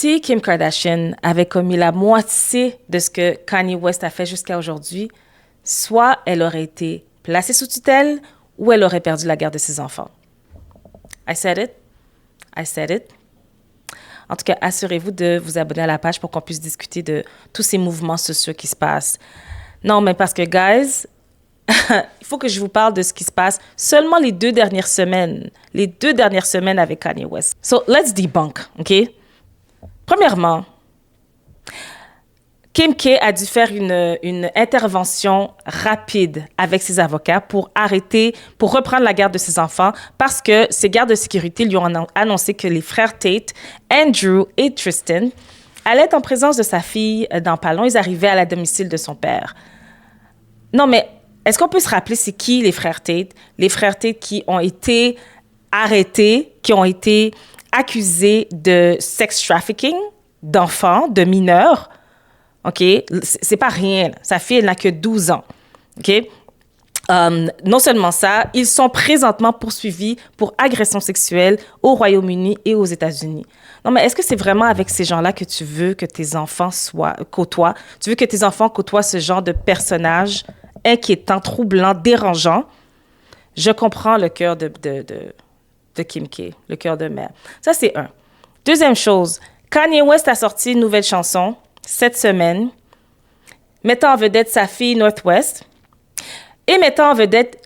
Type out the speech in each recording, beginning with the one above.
si Kim Kardashian avait commis la moitié de ce que Kanye West a fait jusqu'à aujourd'hui, soit elle aurait été placée sous tutelle ou elle aurait perdu la garde de ses enfants. I said it. I said it. En tout cas, assurez-vous de vous abonner à la page pour qu'on puisse discuter de tous ces mouvements sociaux qui se passent. Non, mais parce que, guys, il faut que je vous parle de ce qui se passe seulement les 2 dernières semaines. Les 2 dernières semaines avec Kanye West. So, let's debunk, OK? Premièrement, Kim K a dû faire une intervention rapide avec ses avocats pour reprendre la garde de ses enfants parce que ses gardes de sécurité lui ont annoncé que les frères Tate, Andrew et Tristan, allaient être en présence de sa fille dans pas long. Ils arrivaient à la domicile de son père. Non, mais est-ce qu'on peut se rappeler c'est qui les frères Tate? Les frères Tate qui ont été arrêtés, qui ont été accusés de sex trafficking d'enfants, de mineurs. OK? C'est pas rien. Sa fille, elle n'a que 12 ans. OK? Non seulement ça, ils sont présentement poursuivis pour agression sexuelle au Royaume-Uni et aux États-Unis. Non, mais est-ce que c'est vraiment avec ces gens-là que tu veux que tes enfants côtoient? Tu veux que tes enfants côtoient ce genre de personnages inquiétants, troublants, dérangeants? Je comprends le cœur de Kim K, le cœur de mère. Ça, c'est un. Deuxième chose, Kanye West a sorti une nouvelle chanson cette semaine, mettant en vedette sa fille Northwest et mettant en vedette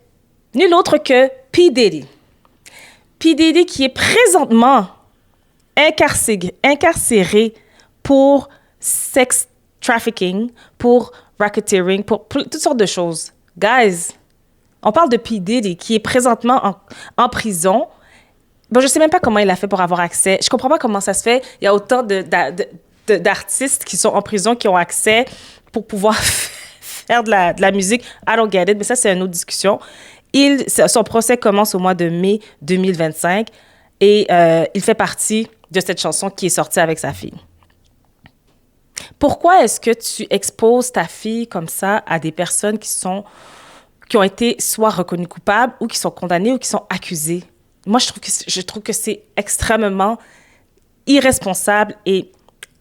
nul autre que P. Diddy. P. Diddy qui est présentement incarcéré pour sex trafficking, pour racketeering, pour toutes sortes de choses. Guys, on parle de P. Diddy qui est présentement en prison. Bon, je sais même pas comment il a fait pour avoir accès. Je comprends pas comment ça se fait. Il y a autant d'artistes qui sont en prison, qui ont accès pour pouvoir faire de la musique. I don't get it, mais ça, c'est une autre discussion. Son procès commence au mois de mai 2025 et il fait partie de cette chanson qui est sortie avec sa fille. Pourquoi est-ce que tu exposes ta fille comme ça à des personnes qui ont été soit reconnues coupables ou qui sont condamnées ou qui sont accusées? Moi, je trouve que c'est extrêmement irresponsable et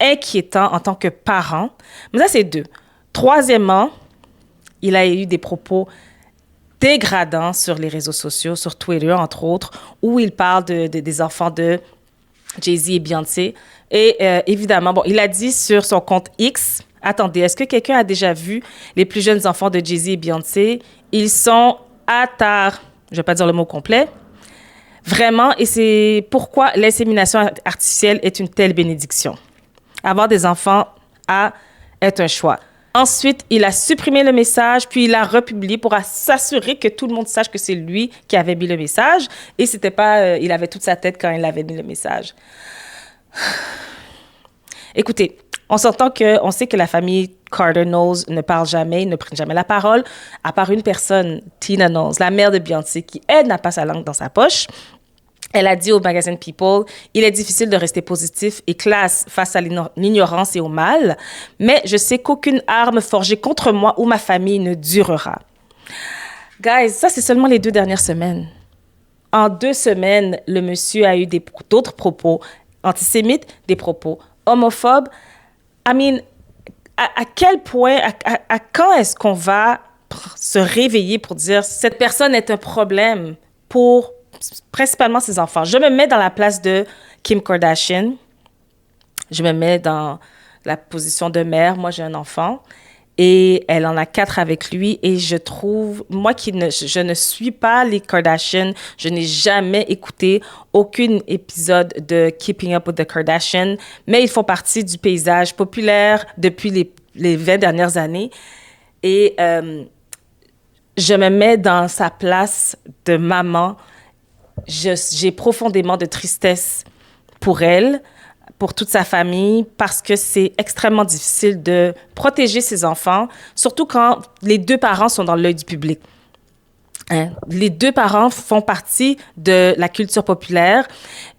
inquiétant en tant que parent. Mais ça, c'est 2. Troisièmement, il a eu des propos dégradants sur les réseaux sociaux, sur Twitter, entre autres, où il parle des enfants de Jay-Z et Beyoncé. Et évidemment, bon, il a dit sur son compte X, attendez, est-ce que quelqu'un a déjà vu les plus jeunes enfants de Jay-Z et Beyoncé? Ils sont je ne vais pas dire le mot complet. Vraiment, et c'est pourquoi l'insémination artificielle est une telle bénédiction. Avoir des enfants est un choix. Ensuite, il a supprimé le message, puis il l'a republié pour s'assurer que tout le monde sache que c'est lui qui avait mis le message. Et c'était pas, il avait toute sa tête quand il avait mis le message. Écoutez, on sait que la famille Carter Knowles ne parle jamais, ne prend jamais la parole, à part une personne, Tina Knowles, la mère de Beyoncé, qui, elle, n'a pas sa langue dans sa poche. Elle a dit au magazine People, « Il est difficile de rester positif et classe face à l'ignorance et au mal, mais je sais qu'aucune arme forgée contre moi ou ma famille ne durera. » Guys, ça, c'est seulement les 2 dernières semaines. En 2 semaines, le monsieur a eu d'autres propos antisémites, des propos homophobes. I mean, à quel point, à quand est-ce qu'on va se réveiller pour dire cette personne est un problème pour principalement ses enfants? Je me mets dans la place de Kim Kardashian. Je me mets dans la position de mère. Moi, j'ai un enfant et elle en a 4 avec lui. Et je trouve, moi je ne suis pas les Kardashian, je n'ai jamais écouté aucun épisode de Keeping Up with the Kardashians, mais ils font partie du paysage populaire depuis les 20 dernières années. Et je me mets dans sa place de maman. J'ai profondément de tristesse pour elle, pour toute sa famille, parce que c'est extrêmement difficile de protéger ses enfants, surtout quand les 2 parents sont dans l'œil du public. Hein? Les 2 parents font partie de la culture populaire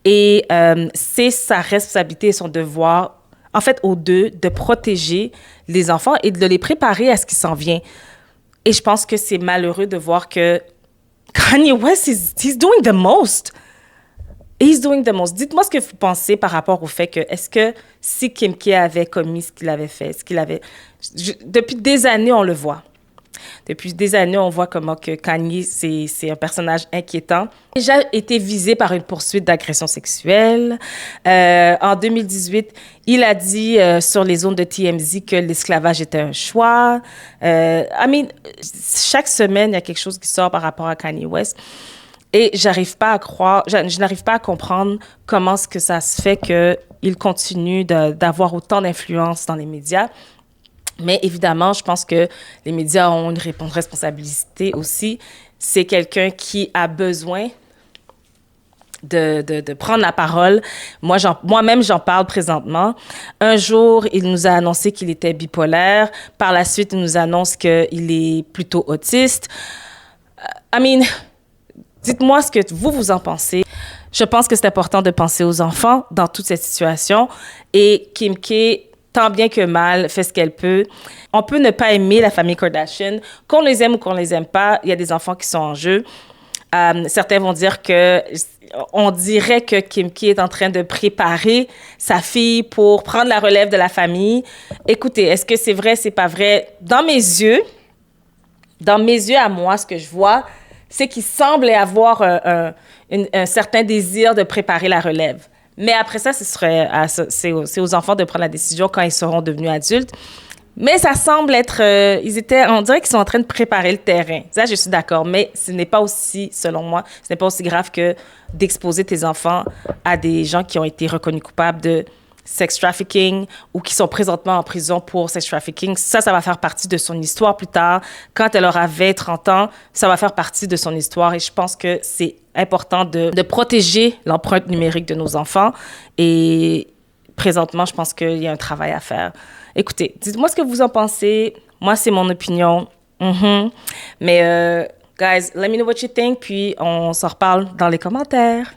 et c'est sa responsabilité et son devoir, en fait, aux 2, de protéger les enfants et de les préparer à ce qui s'en vient. Et je pense que c'est malheureux de voir que Kanye West, he's doing the most. He's doing the most. Dites-moi ce que vous pensez par rapport au fait que, est-ce que si Kim K avait commis ce qu'il avait fait, depuis des années, on le voit. Depuis des années, on voit comment que Kanye, c'est un personnage inquiétant. Il a déjà été visé par une poursuite d'agression sexuelle. En 2018, il a dit sur les ondes de TMZ que l'esclavage était un choix. Chaque semaine, il y a quelque chose qui sort par rapport à Kanye West. Et j'arrive pas à croire, je n'arrive pas à comprendre comment est-ce que ça se fait qu'il continue d'avoir autant d'influence dans les médias. Mais évidemment, je pense que les médias ont une responsabilité aussi. C'est quelqu'un qui a besoin de prendre la parole. Moi-même, j'en parle présentement. Un jour, il nous a annoncé qu'il était bipolaire. Par la suite, il nous annonce qu'il est plutôt autiste. Dites-moi ce que vous en pensez. Je pense que c'est important de penser aux enfants dans toute cette situation. Et Kim K, tant bien que mal, fait ce qu'elle peut. On peut ne pas aimer la famille Kardashian. Qu'on les aime ou qu'on les aime pas, il y a des enfants qui sont en jeu. Certains vont dire on dirait que Kim K est en train de préparer sa fille pour prendre la relève de la famille. Écoutez, est-ce que c'est vrai, c'est pas vrai? Dans mes yeux à moi, ce que je vois, c'est qu'il semble avoir un certain désir de préparer la relève. Mais après ça, c'est aux enfants de prendre la décision quand ils seront devenus adultes. Mais ça semble être... on dirait qu'ils sont en train de préparer le terrain. Ça, je suis d'accord. Mais ce n'est pas aussi, selon moi, ce n'est pas aussi grave que d'exposer tes enfants à des gens qui ont été reconnus coupables de sex trafficking ou qui sont présentement en prison pour sex trafficking. Ça va faire partie de son histoire plus tard. Quand elle aura 30 ans, ça va faire partie de son histoire. Et je pense que c'est important de protéger l'empreinte numérique de nos enfants. Et présentement, je pense qu'il y a un travail à faire. Écoutez, dites-moi ce que vous en pensez. Moi, c'est mon opinion. Mais, guys, let me know what you think. Puis, on s'en reparle dans les commentaires.